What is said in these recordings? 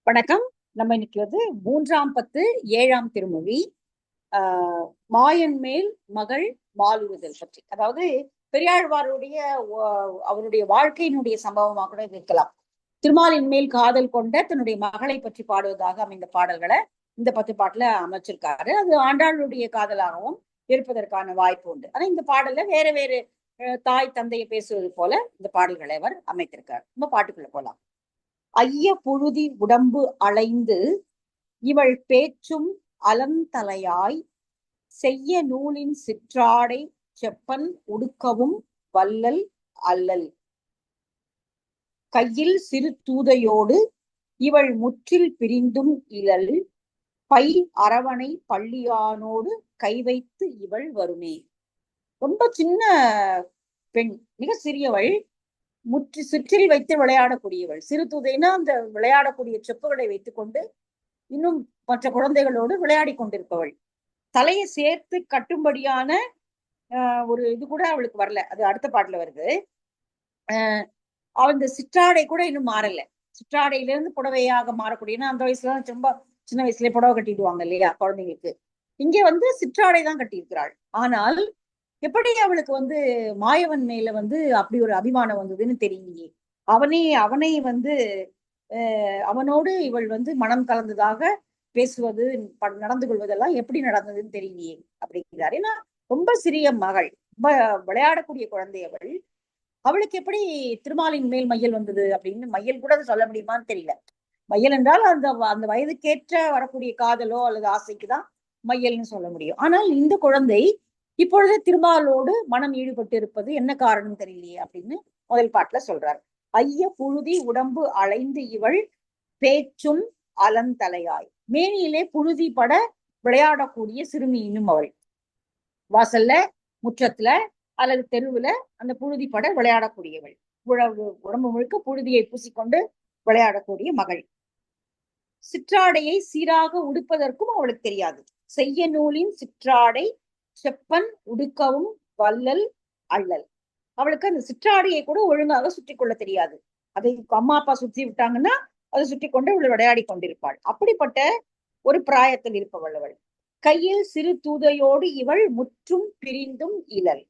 வணக்கம். நம்ம இன்னைக்கு மூன்றாம் பத்து 7ஆம் திருமொழி மாயன் மேல் மகள் மாலுறுதல் பற்றி. அதாவது பெரியாழ்வாருடைய அவருடைய வாழ்க்கையினுடைய சம்பவமாக கூட இருக்கலாம். திருமாலின் மேல் காதல் கொண்ட தன்னுடைய மகளை பற்றி பாடுவதாக அமைந்த பாடல்களை இந்த 10 பாட்டுல அமைச்சிருக்காரு. அது ஆண்டாளுடைய காதலாகவும் இருப்பதற்கான வாய்ப்பு உண்டு. ஆனா இந்த பாடல்ல வேற வேறு தாய் தந்தையை பேசுவது போல இந்த பாடல்களை அவர் அமைத்திருக்காரு. நம்ம பாட்டுக்குள்ள போலாம். ஐய புழுதி உடம்பு அலைந்து இவள் பேச்சும் அலந்தலையாய் செய்ய நூலின் சிற்றாடை செப்பன் உடுக்கவும் வல்லல் அல்லல். கையில் சிறு தூதையோடு இவள் முற்றில் பிரிந்தும் இழல். பை அரவணை பள்ளியானோடு கை வைத்து இவள் வருமே. ரொம்ப சின்ன பெண், மிக சிறியவள், சுற்றில் வைத்து விளையாடக்கூடியவள். சிறு தூதைனா அந்த விளையாடக்கூடிய செப்புகளை வைத்துக் கொண்டு இன்னும் மற்ற குழந்தைகளோடு விளையாடி கொண்டிருப்பவள். தலையை சேர்த்து கட்டும்படியான ஒரு இது கூட அவளுக்கு வரல. அது அடுத்த பாட்டுல வருது. அந்த சிற்றாடை கூட இன்னும் மாறல. சிற்றாடையிலிருந்து புடவையாக மாறக்கூடியன்னா அந்த வயசுல ரொம்ப சின்ன வயசுல புடவை கட்டிடுவாங்க இல்லையா குழந்தைங்களுக்கு. இங்கே சிற்றாடை தான் கட்டியிருக்கிறாள். ஆனால் எப்படி அவளுக்கு மாயவன் மேல அப்படி ஒரு அபிமானம் வந்ததுன்னு தெரியலையே. அவனை அவனோடு இவள் மனம் கலந்ததாக பேசுவது, நடந்து கொள்வதெல்லாம் எப்படி நடந்ததுன்னு தெரியலையே அப்படிங்கிறார். ஏன்னா ரொம்ப சிறிய மகள், ரொம்ப விளையாடக்கூடிய குழந்தை அவள். அவளுக்கு எப்படி திருமாலின் மேல் மையல் வந்தது அப்படின்னு மையல் கூட சொல்ல முடியுமான்னு தெரியல. மையல் என்றால் அந்த அந்த வயதுக்கேற்ற வரக்கூடிய காதலோ அல்லது ஆசைக்குதான் மையல்னு சொல்ல முடியும். ஆனால் இந்த குழந்தை இப்பொழுது திருமாலோடு மனம் ஈடுபட்டு இருப்பது என்ன காரணம் தெரியலையே அப்படின்னு முதல் பாட்டுல சொல்றார். ஐய புழுதி உடம்பு அலைந்து இவள் பேச்சும் அலந்தலையாய். மேனியிலே புழுதி பட விளையாடக்கூடிய சிறுமி இன்னும் அவள். வாசல்ல, முற்றத்துல அல்லது தெருவுல அந்த புழுதி பட விளையாடக்கூடியவள். உடம்பு முழுக்க புழுதியை பூசிக்கொண்டு விளையாடக்கூடிய மகள். சிற்றாடையை சீராக உடுப்பதற்கும் அவளுக்கு தெரியாது. செய்ய நூலின் சிற்றாடை செப்பன் உடுக்கவும் வல்லல் அல்லல். அவளுக்கு அந்த சிற்றாடையை கூட ஒழுங்காக சுற்றி கொள்ள தெரியாது. அதை அம்மா அப்பா சுற்றி விட்டாங்கன்னா அதை சுற்றி கொண்டு அவள் விளையாடி கொண்டிருப்பாள். அப்படிப்பட்ட ஒரு பிராயத்தில் இருப்பவள் அவள். கையில் சிறு தூதையோடு இவள் முற்றும் பிரிந்தும் இழல்.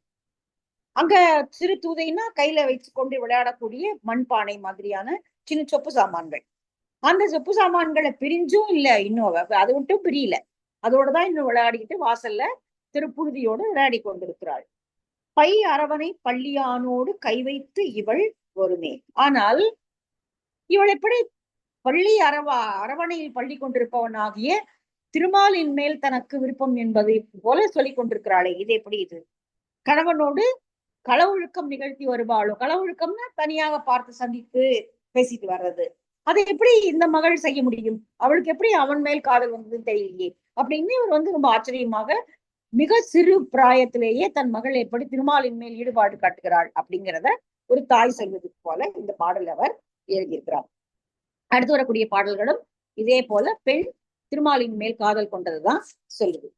அங்க சிறு தூதைன்னா கையில வச்சு கொண்டு விளையாடக்கூடிய மண்பானை மாதிரியான சின்ன சொப்பு சாமான்கள். அந்த சொப்பு சாமான்களை பிரிஞ்சும் இல்ல, இன்னும் அது மட்டும் பிரியல. அதோடதான் இன்னும் விளையாடிக்கிட்டு வாசல்ல திருப்புழுதியோடு விளையாடி கொண்டிருக்கிறாள். பை அரவணை பள்ளியானோடு கை வைத்து இவள் வருமே. ஆனால் இவள் எப்படி அரவணையில் பள்ளி கொண்டிருப்பவனாகிய திருமாலின் மேல் தனக்கு விருப்பம் என்பதை போல சொல்லிக் கொண்டிருக்கிறாளே, இது எப்படி? இது கணவனோடு களவொழுக்கம் நிகழ்த்தி வருவாளோ? களவொழுக்கம்னா தனியாக பார்த்து சந்தித்து பேசிட்டு வர்றது. அதை எப்படி இந்த மகள் செய்ய முடியும்? அவளுக்கு எப்படி அவன் மேல் காதல் வந்ததுன்னு தெரியலையே அப்படின்னு இவர் ரொம்ப ஆச்சரியமாக மிக சிறு பிராயத்திலேயே தன் மகள் எப்படி திருமாலின் மேல் ஈடுபாடு காட்டுகிறாள் அப்படிங்கிறத ஒரு தாய் சொல்வது போல இந்த பாடல் அவர் எழுதியிருக்கிறார். அடுத்து வரக்கூடிய பாடல்களும் இதே போல பெண் திருமாலின் மேல் காதல் கொண்டதுதான் சொல்லுது.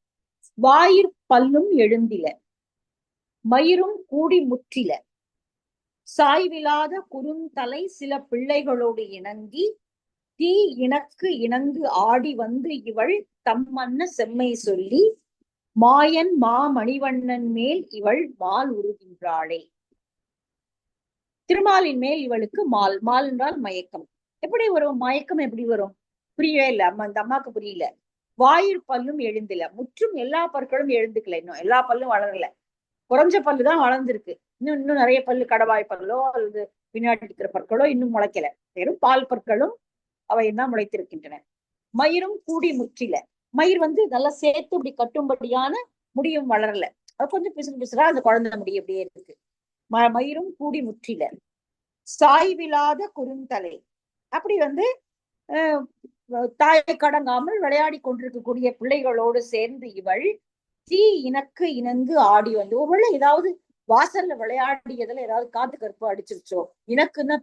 வாயிற் பல்லும் எழுந்தில மயிரும் கூடி முற்றில சாய்விலாத குறுந்தலை சில பிள்ளைகளோடு இணங்கி தீ இணக்கு இணங்கு ஆடி இவள் தம்மன்ன செம்மை சொல்லி மாயன் மணிவண்ணன் மேல் இவள் மால் உருகின்றாளே. திருமாலின் மேல் இவளுக்கு மால் என்றால் மயக்கம். எப்படி வரும் மயக்கம்? எப்படி வரும்? புரியவே இல்லை. அந்த அம்மாக்கு புரியல. வாயிற் பல்லும் எழுந்தில, முற்றும் எல்லா பற்களும் எழுந்துக்கல, இன்னும் எல்லா பல்லும் வளரல. குறைஞ்ச பல்லுதான் வளர்ந்துருக்கு. இன்னும் நிறைய பல்லு, கடவாய் பல்லோ அல்லது பின்னாடி இருக்கிற பற்களோ இன்னும் முளைக்கல. வெறும் பால் பற்களும் அவை என்ன முளைத்திருக்கின்றன. மயிரும் கூடி முற்றில, மயிர் நல்லா சேர்த்து இப்படி கட்டும்படியான முடியும் வளரல. அது கொஞ்சம் பிசுறா அந்த குழந்தை முடி அப்படியே இருக்கு. மயிரும் கூடி முற்றில சாய்விலாத குறுந்தலை. அப்படி தாய் கடங்காமல் விளையாடி கொண்டிருக்கக்கூடிய பிள்ளைகளோடு சேர்ந்து இவள் தீ இணக்கு இணங்கு ஆடி ஒருவேளை ஏதாவது வாசல்ல விளையாடியதுல ஏதாவது காத்து கருப்பு அடிச்சிருச்சோ. இணக்குன்னா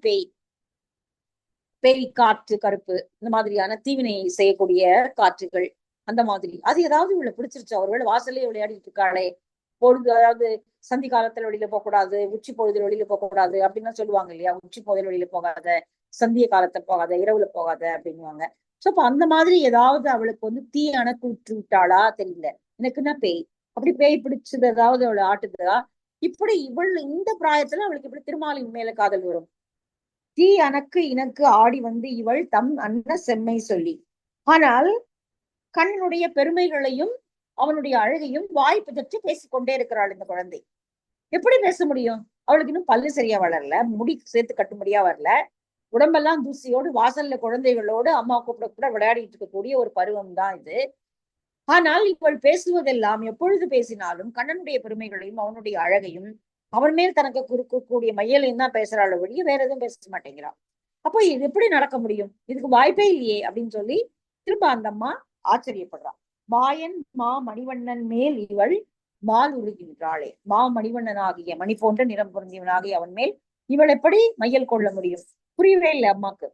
பேய், காற்று கருப்பு, இந்த மாதிரியான தீவினை செய்யக்கூடிய காற்றுகள், அந்த மாதிரி அது ஏதாவது இவளை பிடிச்சிருச்சு. ஒருவேளை வாசல்லே விளையாடிட்டு இருக்காளே. பொழுது, அதாவது சந்தி காலத்துல வெளியில போகக்கூடாது, உச்சி பொழுதுல வெளியில போகக்கூடாது அப்படின்னு சொல்லுவாங்க இல்லையா. உச்சி பொழுதுல வெளியில போகாத, சந்திய காலத்துல போகாத, இரவுல போகாத அப்படின்னுவாங்க. சோ அப்ப அந்த மாதிரி ஏதாவது அவளுக்கு வந்து தீ அணைக்கு விட்டு விட்டாளா தெரியல. எனக்குன்னா பேய், அப்படி பேய் பிடிச்சது ஏதாவது அவளை ஆட்டுதா? இப்படி இவள் இந்த பிராயத்துல அவளுக்கு இப்படி திருமாலின் மேல காதல் வரும்? தீ அணக்கு இனக்கு ஆடி வந்து இவள் தம் அன்ன செம்மை சொல்லி. ஆனால் கண்ணனுடைய பெருமைகளையும் அவனுடைய அழகையும் வாய் பிதற்றி பேசிக்கொண்டே இருக்கிறாள் இந்த குழந்தை. எப்படி பேச முடியும்? அவளுக்கு இன்னும் பல்லு சரியா வளரல, முடி சேர்த்து கட்டும்படியா வரல, உடம்பெல்லாம் தூசியோடு வாசல்ல குழந்தைகளோடு அம்மா கூப்பிட கூட விளையாடிட்டு இருக்கக்கூடிய ஒரு பருவம் தான் இது. ஆனால் இவள் பேசுவதெல்லாம், எப்பொழுது பேசினாலும் கண்ணனுடைய பெருமைகளையும் அவனுடைய அழகையும் அவன் மேல் தனக்கு குறுக்கக்கூடிய மையலையும் தான் பேசுறாள் ஒழிய வேற எதுவும் பேச மாட்டேங்கிறான். அப்போ இது எப்படி நடக்க முடியும்? இதுக்கு வாய்ப்பே இல்லையே அப்படின்னு சொல்லி திரும்ப அந்த அம்மா ஆச்சரியப்படுறான். மாயன் மா மணிவண்ணன் மேல் இவள் மால் உருகின்றாளே, மா மணிவண்ணன் ஆகிய மணி போன்ற நிறம் பொருந்தியவனாகிய அவன் மேல் இவள் எப்படி மையல் கொள்ள முடியும்? புரியவே இல்லை அம்மாக்கு.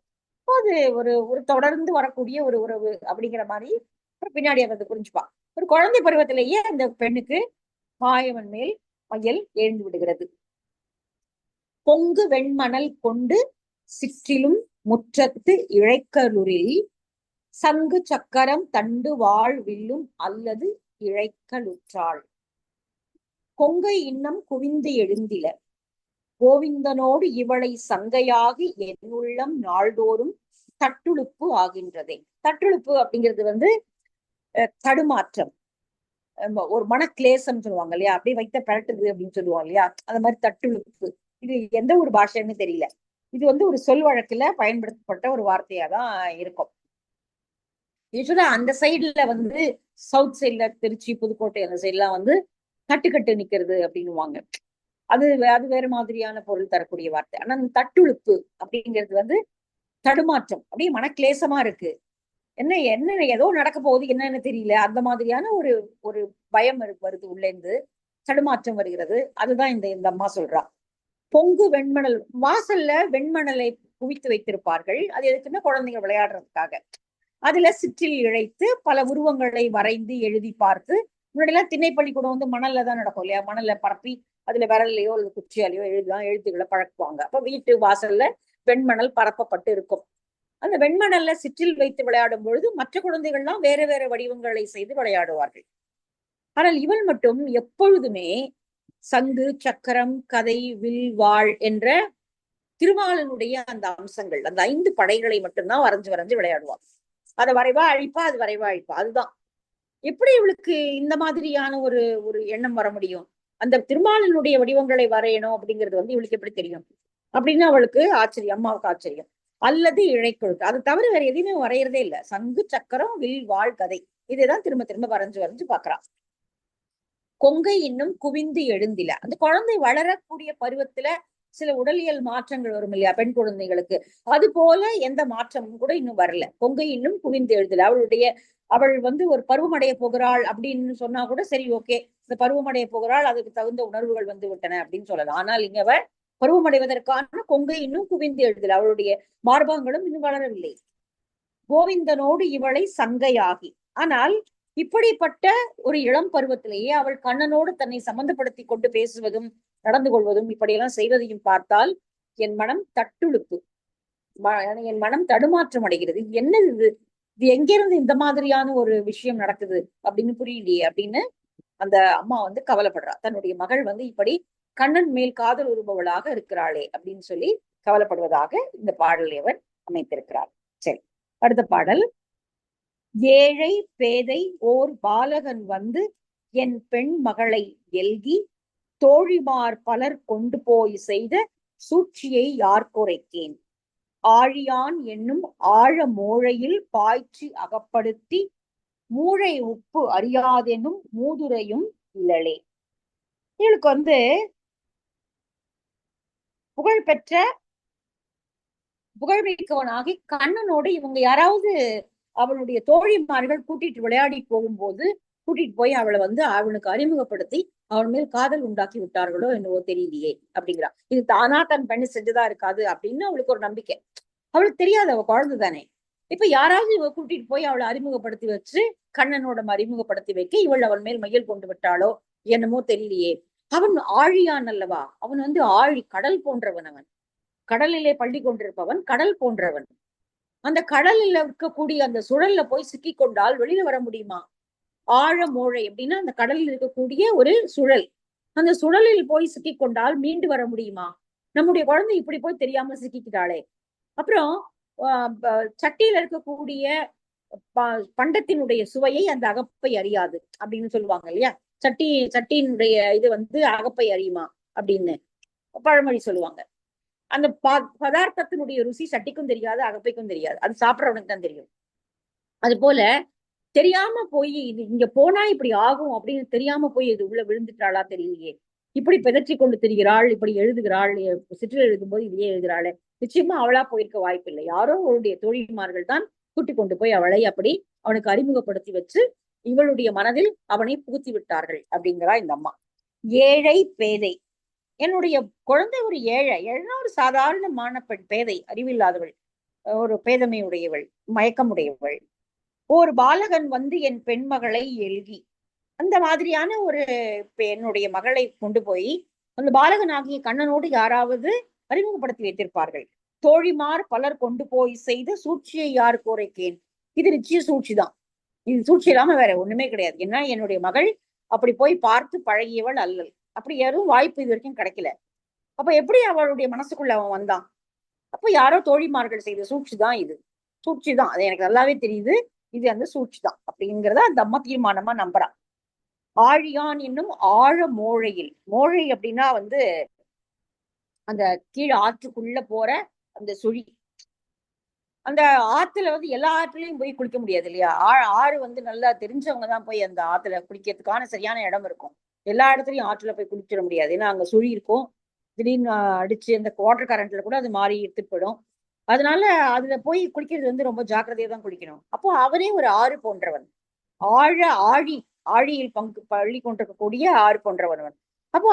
அது ஒரு ஒரு தொடர்ந்து வரக்கூடிய ஒரு உறவு அப்படிங்கிற மாதிரி பின்னாடி அதை புரிஞ்சுப்பா. ஒரு குழந்தை பருவத்திலேயே அந்த பெண்ணுக்கு மாயவன் மேல் மையல் எழுந்து விடுகிறது. பொங்கு வெண்மணல் கொண்டு சிற்றிலும் முற்றத்து இழைக்கலுரில் சங்கு சக்கரம் தண்டு வாழ் வில்லும் அல்லது இழைக்கலுற்றாள். கொங்கை இன்னம் குவிந்து எழுந்தில கோவிந்தனோடு இவளை சங்கையாகி என் உள்ளம் நாள்தோறும் தட்டுழுப்பு ஆகின்றதே. தட்டுழுப்பு அப்படிங்கிறது வந்து தடுமாற்றம், ஒரு மனக்லேசம் சொல்லுவாங்க இல்லையா, அப்படியே வைத்த பரட்டுது அப்படின்னு சொல்லுவாங்க இல்லையா, அந்த மாதிரி தட்டுழுப்பு. இது எந்த ஒரு பாஷைன்னு தெரியல. இது வந்து ஒரு சொல் வழக்குல பயன்படுத்தப்பட்ட ஒரு வார்த்தையாதான் இருக்கும். யூஸ்வலா அந்த சைடுல வந்து சவுத் சைட்ல திருச்சி புதுக்கோட்டை அந்த சைட்லாம் வந்து தட்டுக்கட்டு நிக்கிறது அப்படின்னுவாங்க. அது அது வேற மாதிரியான பொருள் தரக்கூடிய வார்த்தை. ஆனா அந்த தட்டுழுப்பு அப்படிங்கிறது வந்து தடுமாற்றம், அப்படியே மனக்லேசமா இருக்கு, என்ன என்ன ஏதோ நடக்க போகுது என்னன்னு தெரியல, அந்த மாதிரியான ஒரு ஒரு பயம் வருது உள்ள இருந்து, தடுமாற்றம் வருகிறது. அதுதான் இந்த இந்த அம்மா சொல்றா. பொங்கு வெண்மணல், வாசல்ல வெண்மணலை குவித்து வைத்திருப்பார்கள். அது எதுக்குன்னா குழந்தைங்க விளையாடுறதுக்காக. அதுல சிற்றில் இழைத்து பல உருவங்களை வரைந்து எழுதி பார்த்து, முன்னாடி எல்லாம் திண்ணை பள்ளிக்கூடம் வந்து மணல்ல தான் நடக்கும் இல்லையா, மணல்ல பரப்பி அதுல விரல்லையோ அல்லது குச்சியாலேயோ எழுதுதான் எழுத்துக்களை பழக்குவாங்க. அப்ப வீட்டு வாசல்ல வெண்மணல் பரப்பப்பட்டு இருக்கும். அந்த வெண்மணல்ல சிற்றில் வைத்து விளையாடும் பொழுது மற்ற குழந்தைகள்லாம் வேற வேற வடிவங்களை செய்து விளையாடுவார்கள். ஆனால் இவள் மட்டும் எப்பொழுதுமே சங்கு சக்கரம் கதை வில் வாழ் என்ற திருமாலனுடைய அந்த அம்சங்கள், அந்த 5 படைகளை மட்டும்தான் வரைஞ்சு வரைஞ்சு விளையாடுவாள். அதை வரைவா அழிப்பா, அது வரைவா அழிப்பா. அதுதான். எப்படி இவளுக்கு இந்த மாதிரியான ஒரு ஒரு எண்ணம் வர முடியும்? அந்த திருமாலனுடைய வடிவங்களை வரையணும் அப்படிங்கிறது வந்து இவளுக்கு எப்படி தெரியும் அப்படின்னு அவளுக்கு ஆச்சரியம், அம்மாவுக்கு ஆச்சரியம். அல்லது இழைக்கொழுக்கு, அது தவிர வேற எதையுமே வரையறதே இல்லை. சங்கு சக்கரம் வில் வாழ் கதை, இதைதான் திரும்ப திரும்ப வரைஞ்சு வரைஞ்சு பாக்குறான். கொங்கை இன்னும் குவிந்து எழுந்தில, அந்த குழந்தை வளரக்கூடிய பருவத்துல சில உடலியல் மாற்றங்கள் வரும் இல்லையா பெண் குழந்தைகளுக்கு, அது போல எந்த மாற்றமும் கூட இன்னும் வரல. கொங்கை இன்னும் குவிந்து எழுதல. அவள் வந்து ஒரு பருவமடைய போகிறாள் அப்படின்னு சொன்னா கூட சரி, ஓகே, இந்த பருவமடைய போகிறாள், அதுக்கு தகுந்த உணர்வுகள் வந்து விட்டன அப்படின்னு சொல்லலாம். ஆனால் இங்க அவள் பருவமடைவதற்கான கொங்கை இன்னும் குவிந்து எழுதல, அவளுடைய மார்பகங்களும் இன்னும் வளரவில்லை. கோவிந்தனோடு இவளை சங்கையாகி, ஆனால் இப்படிப்பட்ட ஒரு இளம் பருவத்திலேயே அவள் கண்ணனோடு தன்னை சம்பந்தப்படுத்தி கொண்டு பேசுவதும் நடந்து கொள்வதும் இப்படியெல்லாம் செய்வதையும் பார்த்தால் என் மனம் தட்டுழுப்பு, என் மனம் தடுமாற்றம் அடைகிறது. என்னது இது, இது எங்கிருந்து இந்த மாதிரியான ஒரு விஷயம் நடக்குது அப்படின்னு புரியலையே அப்படின்னு அந்த அம்மா வந்து கவலைப்படுறா. தன்னுடைய மகள் வந்து இப்படி கண்ணன் மேல் காதல் உருபவளாக இருக்கிறாளே அப்படின்னு சொல்லி கவலைப்படுவதாக இந்த பாடலை அவர் அமைத்திருக்கிறார். சரி, அடுத்த பாடல். ஏழை பேதை ஓர் பாலகன் வந்து என் பெண் மகளை எல்கி தோழிமார் பலர் கொண்டு போய் செய்த சூழ்ச்சியை யார் குறைக்கேன். ஆழியான் என்னும் ஆழ மோழையில் பாய்ச்சி அகப்படுத்தி மூளை உப்பு அறியாதெனும் மூதுரையும் இழலே. இவளுக்கு வந்து புகழ்மிக்கவனாகி கண்ணனோடு இவங்க யாராவது அவளுடைய தோழிமார்கள் கூட்டிட்டு விளையாடி போகும்போது கூட்டிட்டு போய் அவளை வந்து அவனுக்கு அறிமுகப்படுத்தி அவன் மேல் காதல் உண்டாக்கி விட்டார்களோ என்னவோ தெரியலையே அப்படிங்கிறா. இது தானா தன் பெண்ணு செஞ்சுதான் இருக்காது அப்படின்னு அவளுக்கு ஒரு நம்பிக்கை. அவளுக்கு தெரியாது, அவ குழந்தை தானே. இப்ப யாராவது இவ கூட்டிட்டு போய் அவளை அறிமுகப்படுத்தி வச்சு கண்ணனோட அறிமுகப்படுத்தி வைக்க இவள் அவன் மேல் மையல் கொண்டு விட்டாளோ என்னமோ தெரியலையே. அவன் ஆழியான் அல்லவா, அவன் வந்து ஆழி, கடல் போன்றவன். அவன் கடலிலே பள்ளி கொண்டிருப்பவன், கடல் போன்றவன். அந்த கடலில் இருக்கக்கூடிய அந்த சுழல்ல போய் சிக்கி கொண்டால் வெளியில வர முடியுமா? ஆழ மோழை அப்படின்னா அந்த கடலில் இருக்கக்கூடிய ஒரு சுழல். அந்த சுழலில் போய் சிக்கி கொண்டால் மீண்டு வர முடியுமா? நம்முடைய குழந்தை இப்படி போய் தெரியாம சிக்கிக்கிட்டாளே. அப்புறம் சட்டியில இருக்கக்கூடிய பண்டத்தினுடைய சுவையை அந்த அகப்பை அறியாது அப்படின்னு சொல்லுவாங்க இல்லையா? சட்டியினுடைய இது அகப்பை அறியுமா அப்படின்னு பழமொழி சொல்லுவாங்க. அந்த பதார்த்தத்தினுடைய ருசி சட்டிக்கும் தெரியாது, அகப்பைக்கும் தெரியாது. அது சாப்பிட்றவனுக்கு தான் தெரியும். அது போல தெரியாம போய் இது இங்க போனா இப்படி ஆகும் அப்படின்னு தெரியாம போய் இது உள்ள விழுந்துட்டாளா தெரியலையே. இப்படி பிதற்றி கொண்டு திரிகிறாள், இப்படி எழுதுகிறாள், சிற்றில் எழுதும்போது இதையே எழுதுகிறாள். நிச்சயமா அவளா போயிருக்க வாய்ப்பு இல்லை. யாரோ அவளுடைய தோழிமார்கள் தான் கூட்டி கொண்டு போய் அவளை அப்படி அவனுக்கு அறிமுகப்படுத்தி வச்சு இவளுடைய மனதில் அவனை புகுத்தி விட்டார்கள் அப்படிங்கிறா இந்த அம்மா. ஏழை பேதை. என்னுடைய குழந்தை ஒரு ஏழைனா ஒரு சாதாரணமான பெண், பேதை, அறிவில்லாதவள், ஒரு பேதமை உடையவள், மயக்கமுடையவள். ஒரு பாலகன் என் பெண்மகளை எல்கி, அந்த மாதிரியான ஒரு என்னுடைய மகளை கொண்டு போய் அந்த பாலகன் ஆகிய கண்ணனோடு யாராவது அறிமுகப்படுத்தி வைத்திருப்பார்கள். தோழிமார் பலர் கொண்டு போய் செய்த சூழ்ச்சியை யார் கோரைக்கேன். இது நிச்சய சூழ்ச்சி தான். இது சூழ்ச்சி இல்லாம வேற ஒண்ணுமே கிடையாது. ஏன்னா என்னுடைய மகள் அப்படி போய் பார்த்து பழகியவள் அல்லல். அப்படி யாரும் வாய்ப்பு இது வரைக்கும் கிடைக்கல. அப்ப எப்படி அவளுடைய மனசுக்குள்ள அவன் வந்தான்? அப்ப யாரோ தோழிமார்கள் செய்த சூழ்ச்சி தான் இது. சூழ்ச்சி தான், அது எனக்கு நல்லாவே தெரியுது. இது அந்த சூழ்ச்சி தான் அப்படிங்கிறத அந்த அம்மா தீர்மானமா நம்புறான். ஆழியான் என்னும் ஆழ மோழையில், மோழை அப்படின்னா அந்த கீழ் ஆற்றுக்குள்ள போற அந்த சுழி. அந்த ஆத்துல எல்லா ஆற்றுலயும் போய் குளிக்க முடியாது இல்லையா? ஆறு நல்லா தெரிஞ்சவங்க தான் போய் அந்த ஆத்துல குளிக்கிறதுக்கான சரியான இடம் இருக்கும். எல்லா இடத்துலயும் ஆற்றுல போய் குளிச்சிட முடியாது. ஏன்னா அங்க சுழி இருக்கும். திடீர்னு அடிச்சு அந்த வாட்டர் கரண்ட்ல கூட அது மாறி எடுத்துட்டு போயிடும். அதனால அதுல போய் குளிக்கிறது ரொம்ப ஜாக்கிரதையா தான் குளிக்கணும். அப்போ அவரே ஒரு ஆறு போன்றவன், ஆழியில் பள்ளி கொண்டிருக்கக்கூடிய ஆறு போன்றவன். அப்போ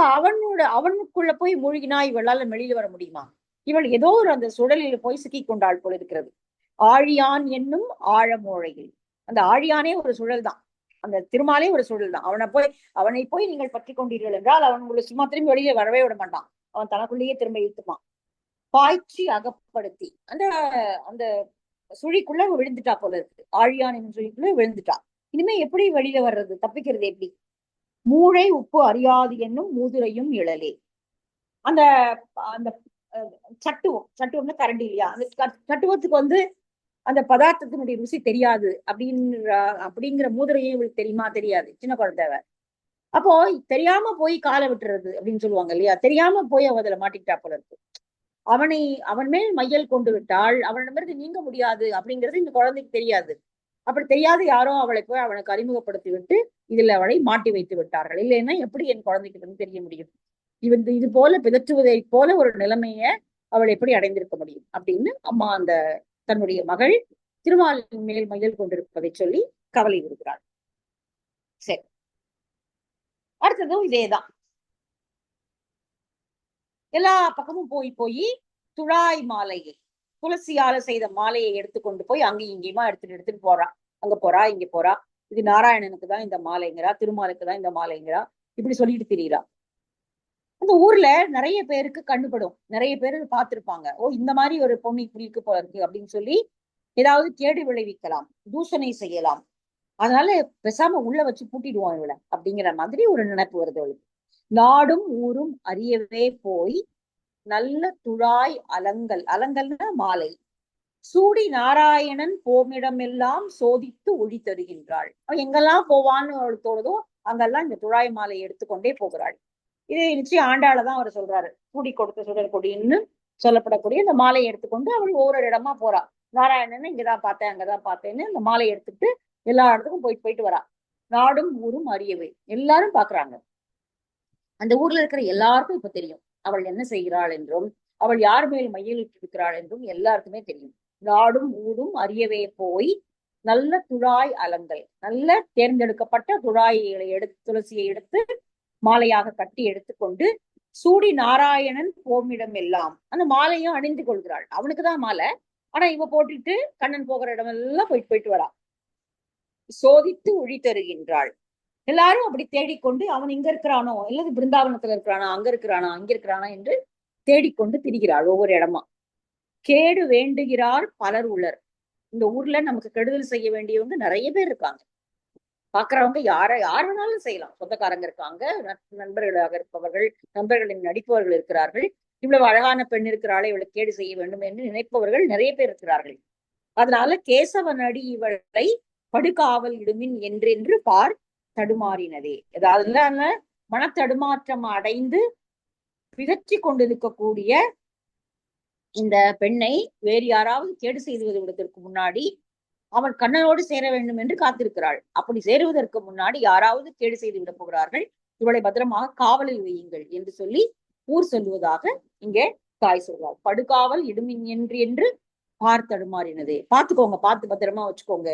அவனுக்குள்ள போய் மூழ்கினா இவளால வெளியில வர முடியுமா? இவள் ஏதோ ஒரு அந்த சுழலில் போய் சிக்கி கொண்டாள் போல இருக்கிறது. ஆழியான் என்னும் ஆழமோழையில், அந்த ஆழியானே ஒரு சுழல் தான், அந்த திருமாலே ஒரு சுழல் தான். அவனை போய் நீங்கள் பற்றி கொண்டீர்கள் என்றால் அவன் உங்களை சும்மா திரும்பி வெளியில வரவே விட மாட்டான். அவன் தனக்குள்ளேயே திரும்ப இழுத்துப்பான். பாய்ச்சி அகப்படுத்தி அந்த அந்த சுழிக்குள்ள விழுந்துட்டா போல இருக்கு. ஆழியான் என்னும் சுழிக்குள்ள விழுந்துட்டா. இனிமே எப்படி வெளியில வர்றது, தப்பிக்கிறது எப்படி? மூளை உப்பு அறியாது என்னும் மூதுரையும் இழலே. அந்த அந்த சட்டுவம்னா கரண்டி இல்லையா? அந்த சட்டுவத்துக்கு அந்த பதார்த்தத்தினுடைய ருசி தெரியாது அப்படிங்கிற மூதுரையும் இவளுக்கு தெரியுமா? தெரியாது, சின்ன குழந்தை. அப்போ தெரியாம போய் காலை விட்டுறது அப்படின்னு சொல்லுவாங்க இல்லையா? தெரியாம போய் அதுல மாட்டிக்கிட்டா போல இருக்கு. அவன் மேல் மையல் கொண்டு விட்டால் அவனிடமிருந்து நீங்க முடியாது அப்படிங்கிறது இந்த குழந்தைக்கு தெரியாது. அப்படி தெரியாது யாரோ அவளை போய் அவனுக்கு அறிமுகப்படுத்தி விட்டு இதுல அவளை மாட்டி வைத்து விட்டார்கள். இல்லைன்னா எப்படி என் குழந்தைக்கு தெரிய முடியும்? இது போல பிதற்றுவதை போல ஒரு நிலைமைய அவள் எப்படி அடைந்திருக்க முடியும் அப்படின்னு அம்மா அந்த தன்னுடைய மகள் திருமாலின் மேல் மையல் கொண்டிருப்பதை சொல்லி கவலை விடுகிறாள். சரி, அடுத்ததும் இதேதான். எல்லா பக்கமும் போய் துழாய் மாலையை, துளசியால செய்த மாலையை எடுத்துக்கொண்டு போய் அங்கேயும் இங்கேயுமா எடுத்துட்டு போறா. அங்க போறா, இங்க போறா. இது நாராயணனுக்கு தான் இந்த மாலைங்கிறா, திருமாலுக்கு தான் இந்த மாலைங்கிறா, இப்படி சொல்லிட்டு திரியிறா. அந்த ஊர்ல நிறைய பேருக்கு கண்டுபடும், நிறைய பேர் பார்த்திருப்பாங்க. ஓ, இந்த மாதிரி ஒரு பொண்ணு இப்படி இருக்கு போல இருக்கு அப்படின்னு சொல்லி ஏதாவது கேடு விளைவிக்கலாம், தூஷணை செய்யலாம். அதனால பேசாம உள்ள வச்சு பூட்டிடுவோம் இவளை அப்படிங்கிற மாதிரி ஒரு நினைப்பு வருது அவளுக்கு. நாடும் ஊரும் அறியவே போய் நல்ல துழாய் அலங்கல்னா மாலை சூடி நாராயணன் போமிடமெல்லாம் சோதித்து ஒளி தருகின்றாள். அவன் எங்கெல்லாம் போவான்னு அவளுக்கு தோணுதோ அங்கெல்லாம் இந்த துழாய் மாலையை எடுத்துக்கொண்டே போகிறாள். இது நிச்சயம் ஆண்டாளதான் அவர் சொல்றாரு. கூடி கொடுத்த சுடர் கொடின்னு சொல்லப்படக்கூடிய இந்த மாலையை எடுத்துக்கொண்டு அவள் ஒவ்வொரு இடமா போறா. நாராயணன் இங்கதான் பார்த்தேன், அங்கதான் பார்த்தேன்னு இந்த மாலையை எடுத்துட்டு எல்லா இடத்துக்கும் போயிட்டு வரா. நாடும் ஊரும் அறியவே, எல்லாரும் பாக்குறாங்க. அந்த ஊர்ல இருக்கிற எல்லாருக்கும் இப்ப தெரியும் அவள் என்ன செய்கிறாள் என்றும், அவள் யார் மேல் மையலிட்டு இருக்கிறாள் என்றும் எல்லாருக்குமே தெரியும். நாடும் ஊரும் அறியவே போய் நல்ல துழாய் அலங்கல், நல்ல தேர்ந்தெடுக்கப்பட்ட துழாய்களை துளசியை எடுத்து மாலையாக கட்டி எடுத்துக்கொண்டு சூடி நாராயணன் போமிடம் எல்லாம் அந்த மாலையும் அணிந்து கொள்கிறாள். அவனுக்குதான் மாலை, ஆனா இவ போட்டுட்டு கண்ணன் போகிற இடமெல்லாம் போயிட்டு வரா. சோதித்து ஒளி தருகின்றாள். எல்லாரும் அப்படி தேடிக்கொண்டு அவன் இங்க இருக்கிறானோ, இல்லது பிருந்தாவனத்துல இருக்கிறானா, அங்க இருக்கிறானா, அங்க இருக்கிறானா என்று தேடிக்கொண்டு திரிகிறாள் ஒவ்வொரு இடமா. கேடு வேண்டுகிறார் பலர் உளர். இந்த ஊர்ல நமக்கு கெடுதல் செய்ய வேண்டியவங்க நிறைய பேர் இருக்காங்க. பாக்குறவங்க யார் வேணாலும் செய்யலாம். சொந்தக்காரங்க இருக்காங்க, நண்பர்களாக இருப்பவர்கள், நண்பர்களின் நடிப்பவர்கள் இருக்கிறார்கள். இவ்வளவு அழகான பெண் இருக்கிறாளே, இவளை கேடு செய்ய வேண்டும் என்று நினைப்பவர்கள் நிறைய பேர் இருக்கிறார்கள். அதனால கேசவனடி இவளை படுகாவல் இடுமின் என்றென்று பார் தடுமாறினதே. அதாவது மனத்தடுமாற்றம் அடைந்து பிதற்றி கொண்டிருக்கக்கூடிய இந்த பெண்ணை வேறு யாராவது கேடு செய்து விடுவதற்கு முன்னாடி அவன் கண்ணனோடு சேர வேண்டும் என்று காத்திருக்கிறாள். அப்படி சேருவதற்கு முன்னாடி யாராவது கேடு செய்து விட போகிறார்கள், இவளை பத்திரமாக காவலில் வையுங்கள் என்று சொல்லி ஊர் சொல்லுவதாக இங்கே தாய் சொல்றாள். படுகாவல் இடுமின் என்று பார்த்தடுமாறினது. பார்த்துக்கோங்க, பார்த்து பத்திரமா வச்சுக்கோங்க,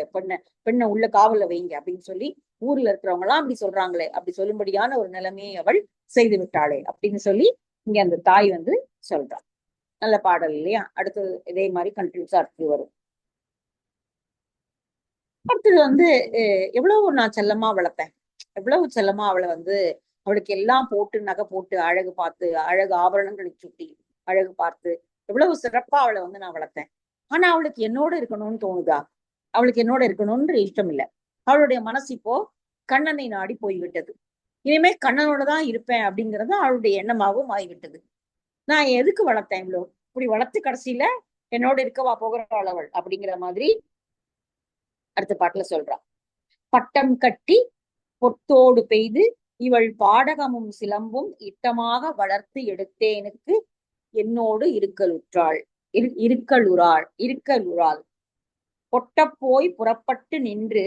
பெண்ணை உள்ள காவல்ல வைங்க அப்படின்னு சொல்லி ஊர்ல இருக்கிறவங்க எல்லாம் அப்படி சொல்றாங்களே, அப்படி சொல்லும்படியான ஒரு நிலைமையை அவள் செய்து விட்டாளே அப்படின்னு சொல்லி இங்க அந்த தாய் சொல்றாள். நல்ல பாடல் இல்லையா? அடுத்தது இதே மாதிரி கண்டினியூஸா அடுத்து வரும். அடுத்தது எவ்வளவு நான் செல்லமா வளர்த்தேன், எவ்வளவு செல்லமா அவளை அவளுக்கு எல்லாம் போட்டு நகை போட்டு அழகு பார்த்து, அழகு ஆபரணங்களை சுட்டி அழகு பார்த்து எவ்வளவு சிறப்பா அவளை நான் வளர்த்தேன். ஆனா அவளுக்கு என்னோட இருக்கணும்னு தோணுதா? அவளுக்கு என்னோட இருக்கணும்னு இஷ்டம் இல்லை. அவளுடைய மனசு இப்போ கண்ணனை நாடி போய்விட்டது. இனிமே கண்ணனோட தான் இருப்பேன் அப்படிங்கிறது அவளுடைய எண்ணமாகவும் ஆகிவிட்டது. நான் எதுக்கு வளர்த்தேன் இவ்வளோ? இப்படி வளர்த்து கடைசியில என்னோட இருக்கவா போகிறாள் அவள் அப்படிங்கிற மாதிரி அடுத்த பாட்டுல சொல்றான். பட்டம் கட்டி பொத்தோடு பெய்து இவள் பாடகமும் சிலம்பும் இட்டமாக வளர்த்து எடுத்தேனுக்கு என்னோடு இருக்கலுறாள். பொட்டப்போய் புறப்பட்டு நின்று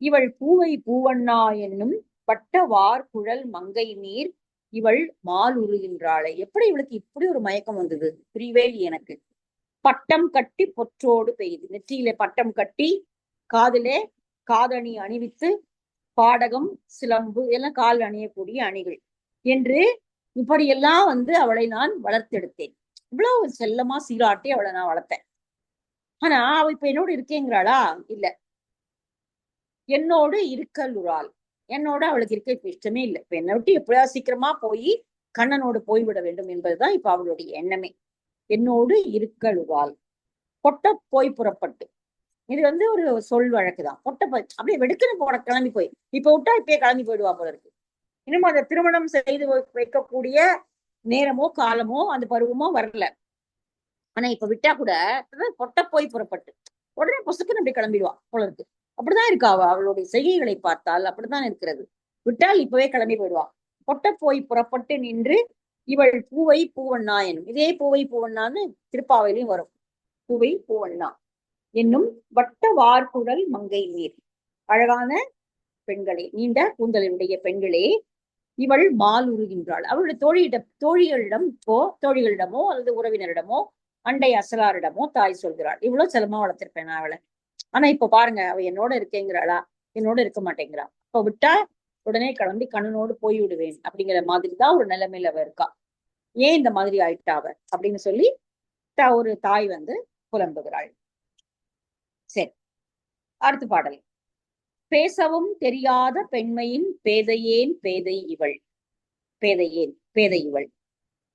இவள் பூவை பூவண்ணா என்னும் பட்டவார் குழல் மங்கை நீர் இவள் மால் உருகின்றாளே. எப்படி இவளுக்கு இப்படி ஒரு மயக்கம் வந்தது புரியவே எனக்கு. பட்டம் கட்டி பொற்றோடு பெய்து, நெற்றியிலே பட்டம் கட்டி காதிலே காதணி அணிவித்து பாடகம் சிலம்பு எல்லாம் கால் அணியக்கூடிய அணிகள் என்று இப்படியெல்லாம் அவளை நான் வளர்த்தெடுத்தேன். இவ்வளவு செல்லமா சீராட்டி அவளை நான் வளர்த்தேன். ஆனா அவ இப்ப என்னோடு இருக்கேங்கிறாளா? இல்ல. என்னோடு இருக்கலுறாள். என்னோட அவளுக்கு இருக்க இப்ப இஷ்டமே இல்லை. இப்ப என்னை விட்டு எப்படியாவது சீக்கிரமா போய் கண்ணனோடு போய்விட வேண்டும் என்பதுதான் இப்ப அவளுடைய எண்ணமே. என்னோடு இருக்கலுறாள். பொட்ட போய் புறப்பட்டு, இது ஒரு சொல் வழக்குதான். பொட்ட போய் அப்படியே வெடுக்குன்னு போட கிளம்பி போய், இப்ப விட்டா இப்பயே கிளம்பி போயிடுவா போல இருக்கு. இன்னும் அந்த திருமணம் செய்து வைக்கக்கூடிய நேரமோ காலமோ அந்த பருவமோ வரல. ஆனா இப்ப விட்டா கூட பொட்ட போய் புறப்பட்டு உடனே பொசுக்குன்னு அப்படி கிளம்பிடுவா போல இருக்கு. அப்படிதான் இருக்கா அவளுடைய செய்கைகளை பார்த்தால் அப்படித்தான் இருக்கிறது. விட்டால் இப்பவே கிளம்பி போயிடுவா. பொட்ட போய் புறப்பட்டு நின்று இவள் பூவை பூவண்ணா என்னும், இதே பூவை பூவண்ணான்னு திருப்பாவையிலையும் வரும். பூவை பூவண்ணா என்னும் வட்ட வார்குழல் மங்கை நீர், அழகான பெண்களே, நீண்ட கூந்தலுடைய பெண்களே, இவள் மால் உருகின்றாள். அவளுடைய தோழிகளிடமோ அல்லது உறவினரிடமோ அண்டை அசலாரிடமோ தாய் சொல்கிறாள், இவ்வளவு செலமா வளர்த்திருப்பேன் நான் அவளை. ஆனா இப்ப பாருங்க, அவ என்னோட இருக்கேங்கிறாளா? என்னோட இருக்க மாட்டேங்கிறா. இப்ப விட்டா உடனே கிளம்பி கண்ணனோடு போய் விடுவேன் அப்படிங்கிற மாதிரிதான் ஒரு நிலைமையில அவ இருக்கா. ஏன் இந்த மாதிரி ஆயிட்டா அவ அப்படின்னு சொல்லி ஒரு தாய் புலம்புகிறாள். சரி, அடுத்த பாடல். பேசவும் தெரியாத பெண்மையின் பேதையேன் பேதை இவள், பேதை இவள்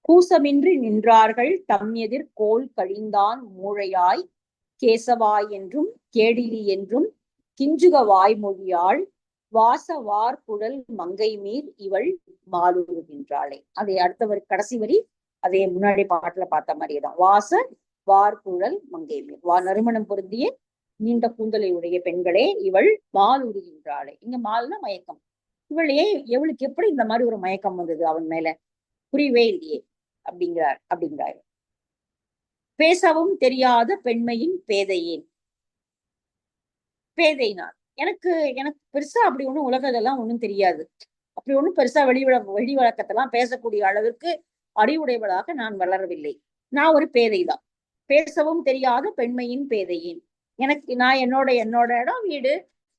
கூசமின்றி நின்றார்கள் தம் எதிர் கோல் கழிந்தான் மூழையாய் கேசவாய் என்றும் கேடிலி என்றும் கிஞ்சுக வாய்மொழியாள் வாசவார் குழல் மங்கை மீர் இவள் மாலுகின்றாளே. அதை அடுத்த கடைசி வரி அதே முன்னாடி பாட்டுல பார்த்த மாதிரியேதான். வாச வார் குழல் மங்கை மீர், நறுமணம் பொருந்திய நீண்ட கூந்தலை உடைய பெண்களே, இவள் மால் உருகின்றாளே. இங்க மால்னா மயக்கம். இவளுக்கு எப்படி இந்த மாதிரி ஒரு மயக்கம் வந்தது அவன் மேல? புரியவே இல்லையே அப்படிங்கிறார். பேசவும் தெரியாத பெண்மையின் பேதையேன், பேதை நான். எனக்கு பெருசா அப்படி ஒண்ணும் உலகத்தெல்லாம் ஒண்ணும் தெரியாது. அப்படி ஒண்ணும் பெருசா வெளி வழக்கத்தெல்லாம் பேசக்கூடிய அளவிற்கு அறிவுடையவளாக நான் வளரவில்லை. நான் ஒரு பேதைதான். பேசவும் தெரியாத பெண்மையின் பேதையேன். நான் என்னோட இடம், வீடு,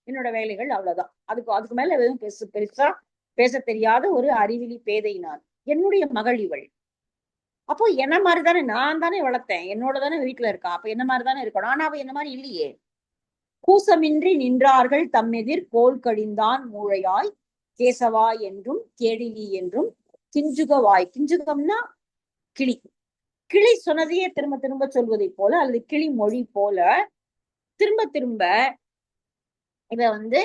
என்னோட வேலைகள், அவ்வளவுதான். அதுக்கு மேல எதுவும் பெருசா பேச தெரியாத ஒரு அறிவிலி பேதை நான். என்னுடைய மகள் இவள். அப்போ என்ன மாதிரிதானே நான் தானே வளர்த்தேன், என்னோட தானே வீட்டுல இருக்கா, அப்ப என்ன மாதிரிதானே இருக்கணும். ஆனா அவ என்ன மாதிரி இல்லையே. கூசமின்றி நின்றார்கள் தம்மெதிர் கோல் கழிந்தான் மூழையாய் கேசவா என்றும் கேடிலி என்றும் கிஞ்சுகவாய். கிஞ்சுகம்னா கிளி. கிளி சொன்னதையே திரும்ப திரும்ப சொல்வதை போல அல்லது கிளி மொழி போல திரும்ப திரும்ப இத வந்து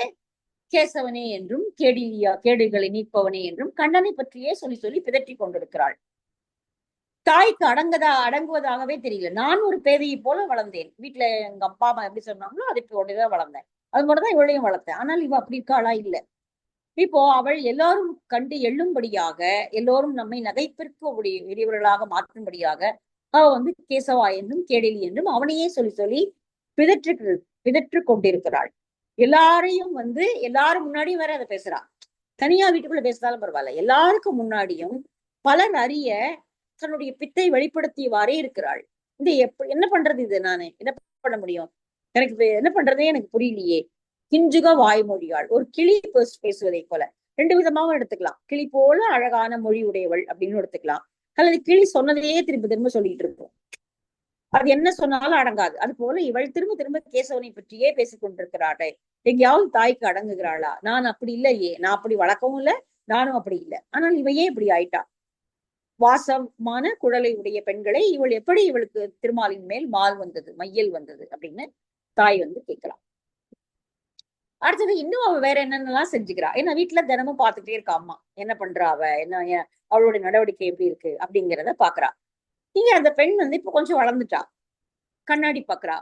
கேசவனே என்றும் கேடுகளை நீப்பவனே என்றும் கண்ணனை பற்றியே சொல்லி சொல்லி பிதற்றி கொண்டிருக்கிறாள். தாய்க்கு அடங்குவதாகவே தெரியல. நான் ஒரு பேதையை போல வளர்ந்தேன். வீட்டுல எங்க அப்பா அம்மா எப்படி சொன்னாங்களோ அதை போட்டுதான் வளர்ந்தேன். அது மட்டும்தான் இவளையும் வளர்த்தேன். ஆனால் இவ அப்படி இருக்காளா? இல்ல. இப்போ அவள் எல்லாரும் கண்டு எள்ளும்படியாக, எல்லோரும் நம்மை நகைப்பிற்கு உரியவர்களாக மாற்றும்படியாக அவ வந்து கேசவா என்றும் கேடிலி என்றும் அவனையே சொல்லி சொல்லி பிதற்று கொண்டிருக்கிறாள். எல்லாரையும் வந்து எல்லாரும் முன்னாடியும் வேற அதை பேசுறா. தனியா வீட்டுக்குள்ள பேசினாலும் பரவாயில்ல, எல்லாருக்கும் முன்னாடியும் பலர் அறிய தன்னுடைய பித்தை வெளிப்படுத்தியவாறே இருக்கிறாள். இந்த என்ன பண்றது? இது நானு என்ன பண்ண முடியும்? எனக்கு என்ன பண்றதே எனக்கு புரியலையே. கிஞ்சுக வாய்மொழியாள், ஒரு கிளி பேசுவதை போல. ரெண்டு விதமாவும் எடுத்துக்கலாம். கிளி போல அழகான மொழி உடையவள் அப்படின்னு எடுத்துக்கலாம். அல்லது கிளி சொன்னதையே திரும்ப திரும்ப சொல்லிட்டு இருக்கும். அது என்ன சொன்னாலும் அடங்காது. அது போல இவள் திரும்ப திரும்ப கேசவனை பற்றியே பேசிக் கொண்டிருக்கிறாளே. எங்கேயாவது தாய்க்கு அடங்குகிறாளா? நான் அப்படி இல்லையே, நான் அப்படி வளர்க்கவும் இல்லை, நானும் அப்படி இல்லை. ஆனால் இவையே இப்படி ஆயிட்டா. வாசமான குழலை உடைய பெண்களை இவள் எப்படி இவளுக்கு திருமாலின் மேல் மால் வந்தது, மையல் வந்தது அப்படின்னு தாய் வந்து கேட்கலாம். அடுத்தது இன்னும் அவ வேற என்னென்னலாம் செஞ்சுக்கிறா. ஏன்னா வீட்டுல தினமும் பார்த்துட்டே இருக்கா அம்மா என்ன பண்றா, அவ என்ன அவளுடைய நடவடிக்கை எப்படி இருக்கு அப்படிங்கிறத பாக்குறா. இங்க அந்த பெண் வந்து இப்ப கொஞ்சம் வளர்ந்துட்டா. கண்ணாடி பாக்குறா,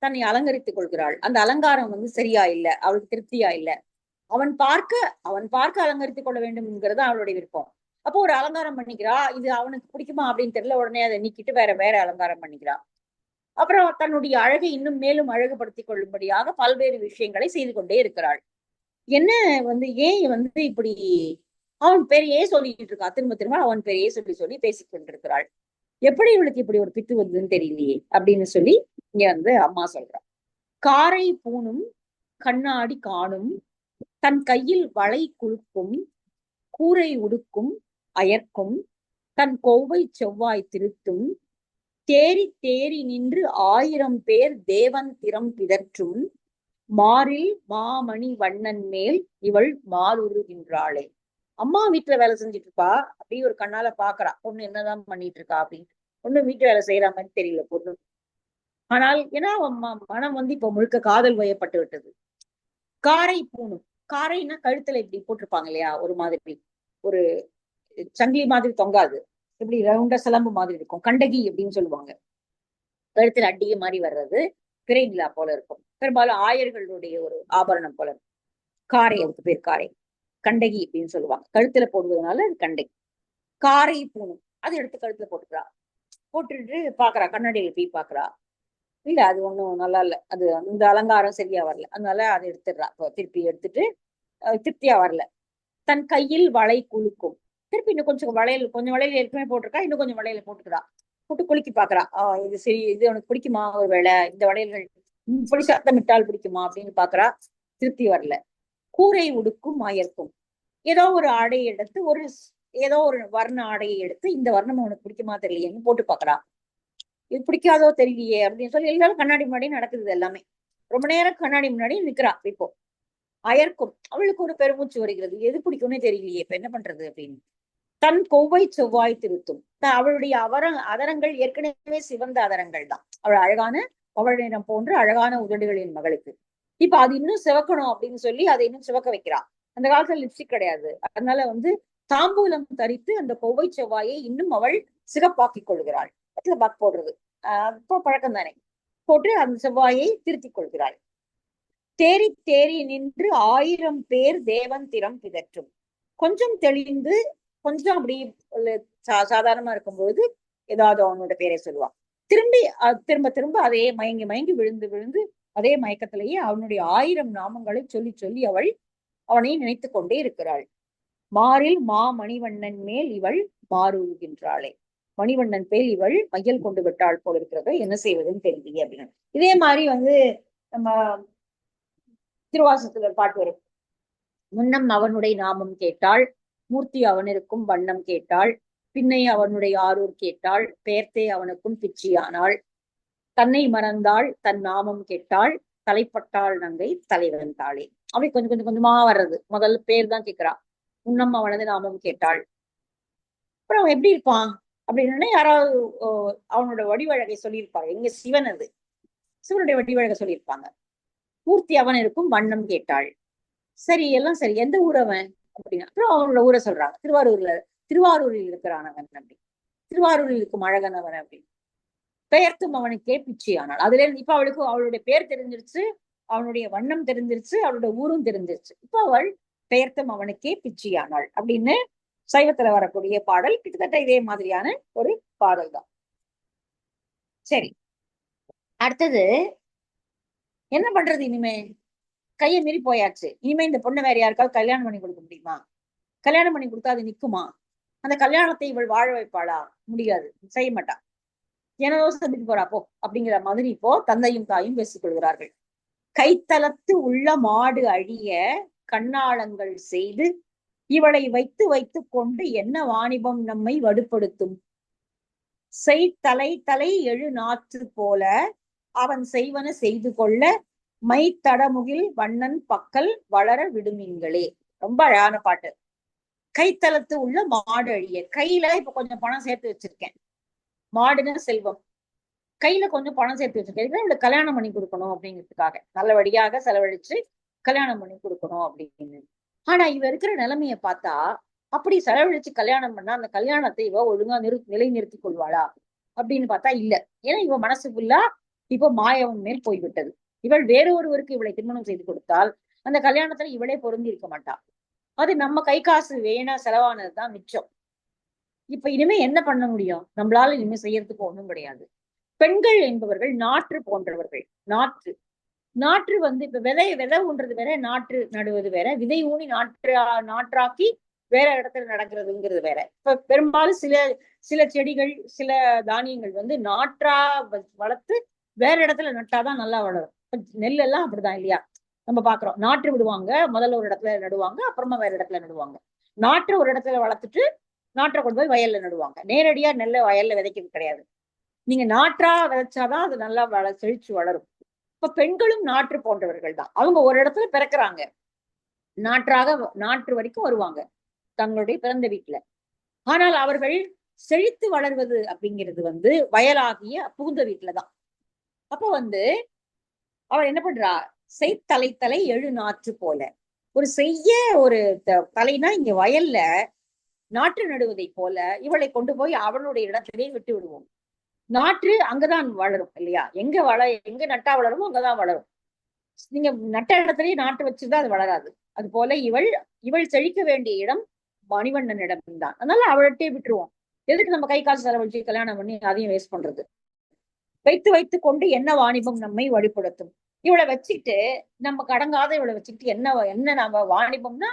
தன்னை அலங்கரித்துக் கொள்கிறாள். அந்த அலங்காரம் வந்து சரியா இல்ல, அவளுக்கு திருப்தியா இல்ல. அவன் பார்க்க அலங்கரித்துக் கொள்ள வேண்டும்ங்கிறது அவளுடைய விருப்பம். அப்போ ஒரு அலங்காரம் பண்ணிக்கிறா. இது அவனுக்கு பிடிக்குமா அப்படின்னு தெரியல. உடனே அதை நீக்கிட்டு வேற அலங்காரம் பண்ணிக்கிறா. அப்புறம் தன்னுடைய அழகை இன்னும் மேலும் அழகுபடுத்திக் கொள்ளும்படியாக பல்வேறு விஷயங்களை செய்து கொண்டே இருக்கிறாள். என்ன வந்து ஏன் வந்து இப்படி அவன் பேரையே சொல்லிட்டு இருக்கா, திரும்ப திரும்ப அவன் பேரையே சொல்லி சொல்லி பேசிக் கொண்டிருக்கிறாள். எப்படி இவளுக்கு இப்படி ஒரு பித்து வந்ததுன்னு தெரியலையே அப்படின்னு சொல்லி இங்க வந்து அம்மா சொல்றா. காரை பூணும் கண்ணாடி காணும், தன் கையில் வளை குலுக்கும், கூரை உடுக்கும் அயர்க்கும், தன் கொவ்வை செவ்வாய் திருத்தும், தேறி தேறி நின்று 1000 பேர் தேவன் திறம் பிதற்றும், மாறில் மாமணி வண்ணன் மேல் இவள் மாறுகின்றாளே. அம்மா வீட்டுல வேலை செஞ்சுட்டு இருப்பா, அப்படியே ஒரு கண்ணால பாக்குறா பொண்ணு என்னதான் பண்ணிட்டு இருக்கா அப்படின்னு. பொண்ணு வீட்டு வேலை செய்யற மாதிரி தெரியல பொண்ணு. ஆனால் ஏன்னா மனம் வந்து இப்ப முழுக்க காதல் வயப்பட்டு விட்டது. காரை பூணும், காரைன்னா கழுத்துல இப்படி போட்டிருப்பாங்க இல்லையா, ஒரு மாதிரி ஒரு சங்கிலி மாதிரி தொங்காது, இப்படி ரவுண்டா சிலம்பு மாதிரி இருக்கும், கண்டகி அப்படின்னு சொல்லுவாங்க. கழுத்துல அடிய மாதிரி வர்றது பிறை நிலா போல இருக்கும். பெரும்பாலும் ஆயர்களுடைய ஒரு ஆபரணம் போல இருக்கும். காரை, அதுக்கு பேர் காரை. கண்டகி அப்படின்னு சொல்லுவாங்க. கழுத்துல போடுவதனால அது கண்டகி. காரை பூணும், அதை எடுத்து கழுத்துல போட்டுக்கிறா. போட்டுட்டு பாக்குறா, கண்ணாடியில போய் பாக்குறா. இல்ல அது ஒண்ணும் நல்லா இல்ல, அது அந்த அலங்காரம் சரியா வரல, அதனால அதை எடுத்துடுறா. திருப்பி எடுத்துட்டு திருப்தியா வரல. தன் கையில் வளை குலுக்கும், திருப்பி இன்னும் கொஞ்சம் வளையல் ஏற்கனவே போட்டிருக்கா, இன்னும் கொஞ்சம் வளையல போட்டுக்கிறா. போட்டு குலுக்கி பாக்குறா. இது சரி, இது உனக்கு பிடிக்குமா, ஒரு வேளை இந்த வளையல்கள் இப்படி சத்தமிட்டால் பிடிக்குமா அப்படின்னு பாக்குறா. திருப்தி வரல. கூரை உடுக்கும் ஆயர்க்கும், ஏதோ ஒரு ஆடையை எடுத்து ஏதோ ஒரு வர்ண ஆடையை எடுத்து, இந்த வர்ணம் உனக்கு பிடிக்குமா தெரியலையேன்னு போட்டு பாக்குறா. இது பிடிக்காதோ தெரியலையே அப்படின்னு சொல்லி எல்லாரும் கண்ணாடி முன்னாடி நடக்குது எல்லாமே. ரொம்ப நேரம் கண்ணாடி முன்னாடி நிக்கிறா. இப்போ அயர்க்கும், அவளுக்கு ஒரு பெருமூச்சு வருகிறது, எது பிடிக்கும்னே தெரியலையே, இப்ப என்ன பண்றது அப்படின்னு. தன் கொவ்வை செவ்வாய் திருத்தும், அவளுடைய அதரங்கள் ஏற்கனவே சிவந்த அதரங்கள் தான். அவள் அழகான பவழ நிறம் போன்ற அழகான உதடுகளின் மகளுக்கு இப்ப அது இன்னும் சிவக்கணும் அப்படின்னு சொல்லி அதை இன்னும் சிவக்க வைக்கிறான். அந்த காலத்துல லிப்ஸ்டிக் கிடையாது, அதனால வந்து தாம்பூலம் தரித்து அந்த கொவ்வை செவ்வாயை இன்னும் அவள் சிறப்பாக்கிக் கொள்கிறாள். பாக் போடுறது இப்போ பழக்கம் தானே. போட்டு அந்த செவ்வாயை திருத்திக் கொள்கிறாள். தேறி தேறி நின்று 1000 பேர் தேவன் திறம் பிதற்றும், கொஞ்சம் தெளிந்து கொஞ்சம் அப்படி சாதாரணமா இருக்கும்போது ஏதாவது அவனோட பேரை சொல்லுவான். திரும்ப திரும்ப அதே மயங்கி மயங்கி விழுந்து விழுந்து அதே மயக்கத்திலேயே அவனுடைய 1000 நாமங்களை சொல்லி சொல்லி அவள் அவனை நினைத்து கொண்டே இருக்கிறாள். மாறில் மணிவண்ணன் மேல் இவள் மாறுகின்றாளே, மணிவண்ணன் பேர் இவள் மையல் கொண்டு விட்டாள் போல இருக்கிறத, என்ன செய்வதுன்னு தெரியல அப்படின்னு. இதே மாதிரி வந்து நம்ம திருவாசகத்துல பாட்டு வரும். முன்னம் அவனுடைய நாமம் கேட்டாள், மூர்த்தி அவனிருக்கும் வண்ணம் கேட்டாள், பின்னை அவனுடைய ஆரூர் கேட்டாள், பெயர்த்தே அவனுக்கும் பிச்சியானாள், தன்னை மறந்தாள் தன் நாமம் கேட்டாள், தலைப்பட்டாள் நங்கை தலைவன் தாளே. அப்படி கொஞ்சம் கொஞ்சம் கொஞ்சமா வர்றது. முதல்ல பேர் தான் கேட்கிறா. முன்னம் அவனது நாமம் கேட்டாள். அப்புறம் அவன் எப்படி இருப்பான் அப்படின்னு யாராவது அவனோட வடிவழகை சொல்லியிருப்பாங்க. எங்க சிவன் அது சிவனுடைய வடிவழக சொல்லியிருப்பாங்க. பூர்த்தி அவன் இருக்கும் வண்ணம் கேட்டாள். சரி, எல்லாம் சரி, எந்த ஊர் அவன் அப்படின்னு அப்புறம் அவனோட ஊரை சொல்றாங்க. திருவாரூரில் இருக்கிறான் அவன் அப்படி, திருவாரூரில் இருக்கும் அழகன் அவன் அப்படின்னு. பெயர்த்தும் அவனுக்கே பிச்சை ஆனாள். அதுல இருந்து இப்ப அவளுக்கு அவளுடைய பேர் தெரிஞ்சிருச்சு, அவனுடைய வண்ணம் தெரிஞ்சிருச்சு, அவளுடைய ஊரும் தெரிஞ்சிருச்சு. இப்ப அவள் பெயர்த்தும் அவனுக்கே பிச்சையானாள் அப்படின்னு சைவத்துல வரக்கூடிய பாடல் கிட்டத்தட்ட இதே மாதிரியான ஒரு பாடல் தான். சரி, அடுத்தது என்ன பண்றது இனிமே? கையை மீறி போயாச்சு. இனிமே இந்த பொண்ணை வேற யாருக்காவது கல்யாணம் பண்ணி கொடுக்க முடியுமா? கல்யாணம் பண்ணி கொடுத்தா அது நிக்குமா? அந்த கல்யாணத்தை இவள் வாழ வைப்பாளா? முடியாது, செய்ய மாட்டா. ஏனோ செஞ்சுட்டு போறா போ அப்படிங்கிற மாதிரி இப்போ தந்தையும் தாயும் பேசிக் கொள்கிறார்கள். கைத்தலத்து உள்ள மாடு அழிய கண்ணாளங்கள் செய்து இவளை வைத்து வைத்து கொண்டு என்ன வாணிபம் நம்மை வடுப்படுத்தும்? தலை எழு நாற்று போல அவன் செய்வன செய்து கொள்ள மை தடமுகில் வண்ணன் பக்கல் வளர விடுமீன்களே. ரொம்ப அழகான பாட்டு. கைத்தலத்து உள்ள மாடு அழிய, கையில இப்ப கொஞ்சம் பணம் சேர்த்து வச்சிருக்கேன், மாடுன்னு செல்வம், கையில கொஞ்சம் பணம் சேர்த்து வச்சிருக்கேன், இவளுக்கு கல்யாணம் பண்ணி கொடுக்கணும் அப்படிங்கிறதுக்காக நல்லபடியாக செலவழிச்சு கல்யாணம் பண்ணி கொடுக்கணும் அப்படின்னு. ஆனா இவ இருக்கிற நிலைமைய பார்த்தா அப்படி செலவழிச்சு கல்யாணம் பண்ணா அந்த கல்யாணத்தை இவ ஒழுங்கா நிலைநிறுத்தி கொள்வாளா அப்படின்னு பார்த்தா இல்ல. ஏன்னா இவ மனசு ஃபுல்லா இப்போ மாயவன் மேல் போய்விட்டது. இவள் வேறொருவருக்கு இவளை திருமணம் செய்து கொடுத்தால் அந்த கல்யாணத்துல இவளே பொருந்தி இருக்க மாட்டா. அது நம்ம கை காசு வேணா செலவானதுதான் மிச்சம். இப்ப இனிமே என்ன பண்ண முடியும்? நம்மளால இனிமே செய்யறதுக்கு ஒண்ணும் கிடையாது. பெண்கள் என்பவர்கள் நாற்று போன்றவர்கள். நாற்று நாற்று வந்து இப்ப விதை ஊன்றது வேற, நாற்று நடுவது வேற, விதை ஊனி நாற்றாக்கி வேற இடத்துல நடக்கிறதுங்கிறது வேற. இப்ப பெரும்பாலும் சில சில செடிகள் சில தானியங்கள் வந்து நாற்றா வளர்த்து வேற இடத்துல நட்டாதான் நல்லா வளரும். நெல் எல்லாம் அப்படிதான் இல்லையா? நம்ம பாக்குறோம், நாற்று விடுவாங்க, முதல்ல ஒரு இடத்துல நடுவாங்க, அப்புறமா வேற இடத்துல நடுவாங்க. நாற்று ஒரு இடத்துல வளர்த்துட்டு நாற்றை கொண்டு போய் வயல்ல நடுவாங்க. நேரடியா நெல்லை வயல்ல விதைக்கிறது கிடையாது. நீங்க நாற்றா விதைச்சாதான் அது நல்லா செழிச்சு வளரும். இப்ப பெண்களும் நாற்று போன்றவர்கள் தான். அவங்க ஒரு இடத்துல பிறக்கிறாங்க, நாற்று வரைக்கும் வருவாங்க தங்களுடைய பிறந்த வீட்டுல. ஆனால் அவர்கள் செழித்து வளர்வது அப்படிங்கிறது வந்து வயலாகிய புகுந்த வீட்டுலதான். அப்ப வந்து அவள் என்ன பண்றா? தலை எழு நாற்று போல, ஒரு செய்ய ஒரு தலைனா இங்க வயல்ல நாற்று நடுவதை போல இவளை கொண்டு போய் அவளுடைய இடத்திலே விட்டு விடுவோம். நாற்று அங்கதான் வளரும் இல்லையா? எங்க நட்டா வளருமோ அங்கதான் வளரும். நீங்க நட்ட இடத்துலயே நாட்டு வச்சுதான் அது வளராது. அது போல இவள் செழிக்க வேண்டிய இடம் மணிவண்ணனிடம் தான். அதனால அவள்கிட்டே விட்டுருவோம். எதுக்கு நம்ம கை காசு செலவழிச்சு கல்யாணம் பண்ணி அதையும் வேஸ்ட் பண்றது? வைத்து வைத்து கொண்டு என்ன வாணிபம் நம்மை வழிபடுத்தும்? இவளை வச்சுக்கிட்டு நம்ம கடங்காத இவளை வச்சுக்கிட்டு என்ன என்ன நம்ம வாணிபம்னா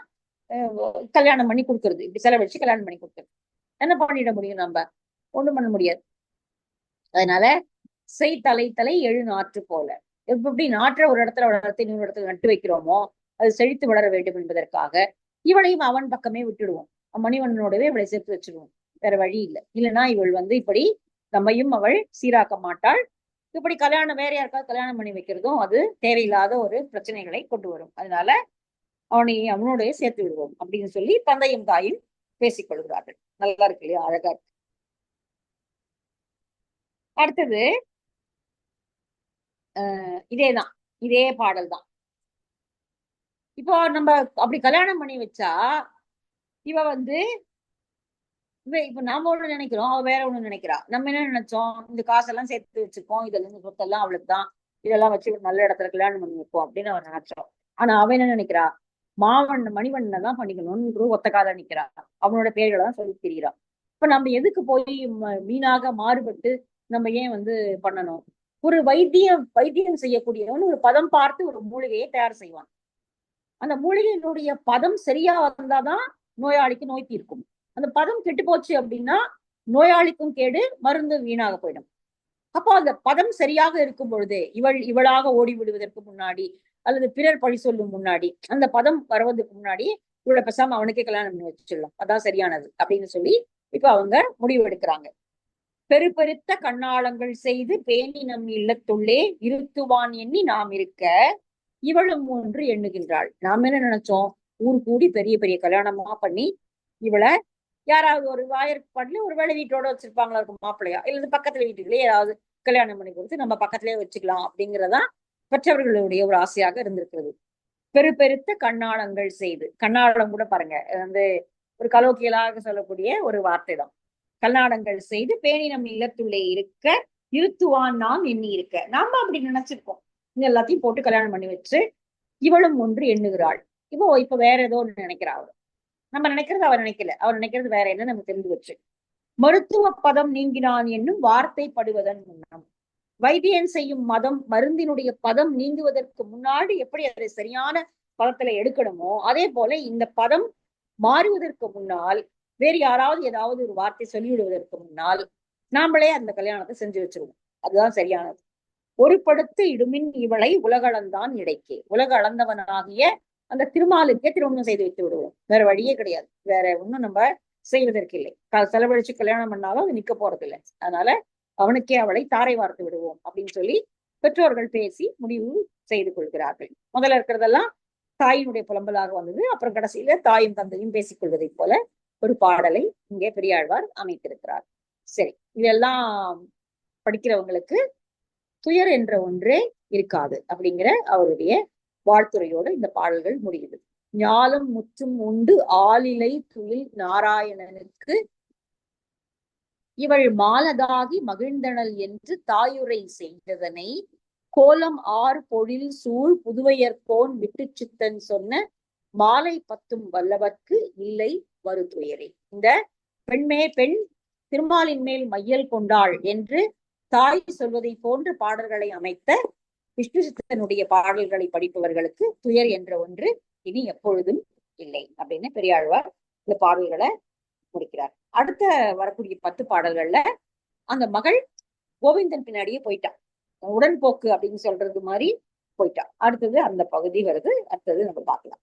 கல்யாணம் பண்ணி கொடுக்கறது, இப்படி செலவழிச்சு கல்யாணம் பண்ணி கொடுக்கறது. என்ன பண்ணிட முடியும்? நம்ம ஒண்ணும் பண்ண முடியாது. அதனால தலை எழு நாற்று போல, எப்படி நாற்ற ஒரு இடத்துல வளர்த்து இன்னொரு இடத்துல நட்டு வைக்கிறோமோ அது செழித்து வளர வேண்டும் என்பதற்காக இவளையும் அவன் பக்கமே விட்டுடுவோம். மணிவண்ணனோடவே இவளை சேர்த்து வச்சிருவோம். வேற வழி இல்லை. இல்லைன்னா இவள் வந்து இப்படி நம்மையும் அவள் சீராக்க மாட்டாள். இப்படி கல்யாணம் வேற யாருக்காவது கல்யாணம் பண்ணி வைக்கிறதும் அது தேவையில்லாத ஒரு பிரச்சனைகளை கொண்டு வரும். அதனால அவனோடய சேர்த்து விடுவோம் அப்படின்னு சொல்லி தந்தையும் தாயும் பேசிக் கொள்கிறார்கள். நல்லா இருக்கு இல்லையா? அழகா இருக்கு. அடுத்தது இதேதான், இதே பாடல் தான். இப்போ நம்ம அப்படி கல்யாணம் பண்ணி வச்சா இவ வந்து இப்ப நாம ஒண்ணு நினைக்கிறோம், அவ வேற ஒண்ணு நினைக்கிறா. நம்ம என்ன நினைச்சோம்? இந்த காசெல்லாம் சேர்த்து வச்சுப்போம், இதெல்லாம் இந்த சொத்தெல்லாம் அவளுக்கு தான், இதெல்லாம் வச்சு நல்ல இடத்துல கல்யாணம் பண்ணி வைப்போம் அப்படின்னு அவன் நினைச்சோம். ஆனா அவ என்ன நினைக்கிறா? மணிவண்ணனை தான் பண்ணிக்கணும்னு ஒத்த கால நிக்கிறா. அவனோட பேர்களை தான் சொல்லி தெரிகிறா. இப்ப நம்ம எதுக்கு போய் மீனாக மாறுபட்டு நம்ம ஏன் வந்து பண்ணணும்? ஒரு வைத்தியம் செய்யக்கூடியவன் ஒரு பதம் பார்த்து ஒரு மூலிகையை தயார் செய்வான். அந்த மூலிகையினுடைய பதம் சரியா வந்தாதான் நோயாளிக்கு நோய் தீர்க்கும். அந்த பதம் கெட்டு போச்சு அப்படின்னா நோயாளிக்கும் கேடு, மருந்து வீணாக போயிடும். அப்போ அந்த பதம் சரியாக இருக்கும் பொழுதே இவளாக ஓடி விடுவதற்கு முன்னாடி அல்லது பிறர் பழி சொல்லும் முன்னாடி அந்த பதம் வருவதற்கு முன்னாடி இவளை பேசாம அவனுக்கே கல்யாணம் பண்ணி வச்சிடலாம், அதான் சரியானது அப்படின்னு சொல்லி இப்ப அவங்க முடிவு எடுக்கிறாங்க. பெருத்த கண்ணாளங்கள் செய்து பேணி நம் இல்லத்துள்ளே இருத்துவான் எண்ணி நாம் இருக்க இவளும் ஒன்று எண்ணுகின்றாள். நாம என்ன நினைச்சோம்? ஊர் கூடி பெரிய பெரிய கல்யாணமா பண்ணி இவளை யாராவது ஒரு வாயற்பாட்டுல ஒரு வேலை வீட்டோட வச்சிருப்பாங்களா இருக்கும் மாப்பிள்ளையா, இல்லது பக்கத்துல வீட்டுக்குள்ளே ஏதாவது கல்யாணம் பண்ணி கொடுத்து நம்ம பக்கத்திலேயே வச்சுக்கலாம் அப்படிங்கிறதா பெற்றவர்களுடைய ஒரு ஆசையாக இருந்திருக்கிறது. பெருத்த கண்ணாளங்கள் செய்து, கண்ணாளம் கூட பாருங்க வந்து ஒரு கலோக்கியலாக சொல்லக்கூடிய ஒரு வார்த்தை தான். கண்ணாடங்கள் செய்து பேணி நம் இல்லத்துள்ளே இருக்க இருத்துவான் நாம் எண்ணி இருக்க. நாம அப்படி நினைச்சிருக்கோம். இது எல்லாத்தையும் போட்டு கல்யாணம் பண்ணி வச்சு இவளும் ஒன்று எண்ணுகிறாள். இப்ப வேற ஏதோ ஒன்று நினைக்கிறா அவரு. நம்ம நினைக்கிறது அவர் நினைக்கல, அவர் நினைக்கிறது வேற என்ன நமக்கு தெரிஞ்சு வச்சு. மருத்துவ பதம் நீங்கினான் என்னும் வார்த்தை படுவதன் முன்னம். வைத்தியன் செய்யும் மருந்தினுடைய பதம் நீங்குவதற்கு முன்னாடி எப்படி அதை சரியான பதத்துல எடுக்கணுமோ அதே போல இந்த பதம் மாறுவதற்கு முன்னால் வேறு யாராவது ஏதாவது ஒரு வார்த்தை சொல்லிவிடுவதற்கு முன்னால் நாமளே அந்த கல்யாணத்தை செஞ்சு வச்சிருவோம். அதுதான் சரியானது. ஒரு படுத்து இடுமின் இவளை உலகளந்தான் இடைக்கே. உலக அளந்தவனாகிய அந்த திருமாலுக்கே திருமணம் செய்து வைத்து விடுவோம். வேற வழியே கிடையாது. வேற ஒண்ணும் நம்ம செய்வதற்கு இல்லை. செலவழிச்சு கல்யாணம் பண்ணாலும் அது நிக்க போறது இல்லை. அதனால அவனுக்கே அவளை தாரை வார்த்து விடுவோம் அப்படின்னு சொல்லி பெற்றோர்கள் பேசி முடிவு செய்து கொள்கிறார்கள். முதல்ல இருக்கிறதெல்லாம் தாயினுடைய புலம்பலாக வந்தது. அப்புறம் கடைசியில தாயும் தந்தையும் பேசிக் கொள்வதை போல ஒரு பாடலை இங்கே பெரியாழ்வார் அமைத்திருக்கிறார். சரி, இதெல்லாம் படிக்கிறவங்களுக்கு துயர் என்ற ஒன்றே இருக்காது அப்படிங்கிற அவருடைய வாழ்த்துறையோடு இந்த பாடல்கள் முடியுது. ஞாலம் முற்றும் உண்டு ஆளிலை துயில் நாராயணனுக்கு இவள் மாலதாகி மகிழ்ந்தனள் என்று தாயுரை செய்ததனை கோலம் ஆர் பொழில் சூழ் புதுவையர்கோன் விட்டு சித்தன் சொன்ன மாலை பத்தும் வல்லவர்க்கு இல்லை வருதுயரே. இந்த பெண் திருமாலின் மேல் மையல் கொண்டாள் என்று தாய் சொல்வதை போன்ற பாடல்களை அமைத்த விஷ்ணு சித்தனுடைய பாடல்களை படிப்பவர்களுக்கு துயர் என்ற ஒன்று இனி எப்பொழுதும் இல்லை அப்படின்னு பெரியாழ்வார் இந்த பாடல்களை முடிக்கிறார். அடுத்த வரக்கூடிய 10 பாடல்கள்ல அந்த மகள் கோவிந்தன் பின்னாடியே போயிட்டான். உடன்போக்கு அப்படின்னு சொல்றது மாதிரி போயிட்டான். அடுத்தது அந்த பகுதி வருது. அடுத்தது நம்ம பார்க்கலாம்.